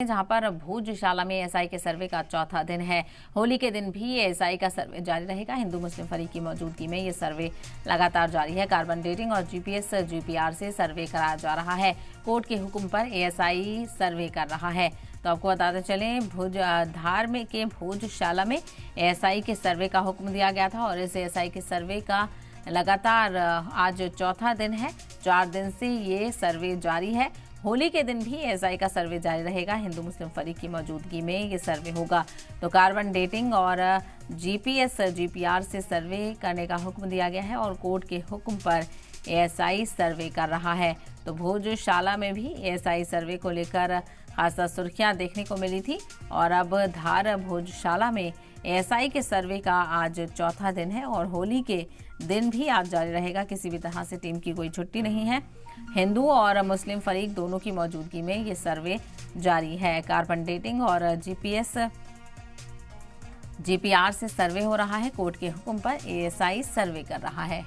जहां पर भोजशाला में एएसआई के सर्वे का चौथा दिन है। होली के दिन भी एएसआई का सर्वे जारी रहेगा। हिंदू मुस्लिम फरीक की मौजूदगी में ये सर्वे लगातार जारी है। कार्बन डेटिंग और जीपीएस जीपीआर से सर्वे कराया जा रहा है। कोर्ट के हुक्म पर एएसआई सर्वे कर रहा है। तो आपको बताते चलें, धार में के भोजशाला में एएसआई के सर्वे का हुक्म दिया गया था और इस एएसआई के सर्वे का लगातार आज चौथा दिन है। 4 दिन से ये सर्वे जारी है। होली के दिन भी एएसआई का सर्वे जारी रहेगा। हिंदू मुस्लिम फरीक की मौजूदगी में ये सर्वे होगा। तो कार्बन डेटिंग और जीपीएस जीपीआर से सर्वे करने का हुक्म दिया गया है और कोर्ट के हुक्म पर एएसआई सर्वे कर रहा है। तो भोजशाला में भी एएसआई सर्वे को लेकर खासा सुर्खियां देखने को मिली थी और अब धार भोजशाला में एएसआई के सर्वे का आज चौथा दिन है और होली के दिन भी आज जारी रहेगा। किसी भी तरह से टीम की कोई छुट्टी नहीं है। हिंदू और मुस्लिम फरीक दोनों की मौजूदगी में ये सर्वे जारी है। कार्बन डेटिंग और जीपीएस जीपीआर से सर्वे हो रहा है। कोर्ट के हुक्म पर एएसआई सर्वे कर रहा है।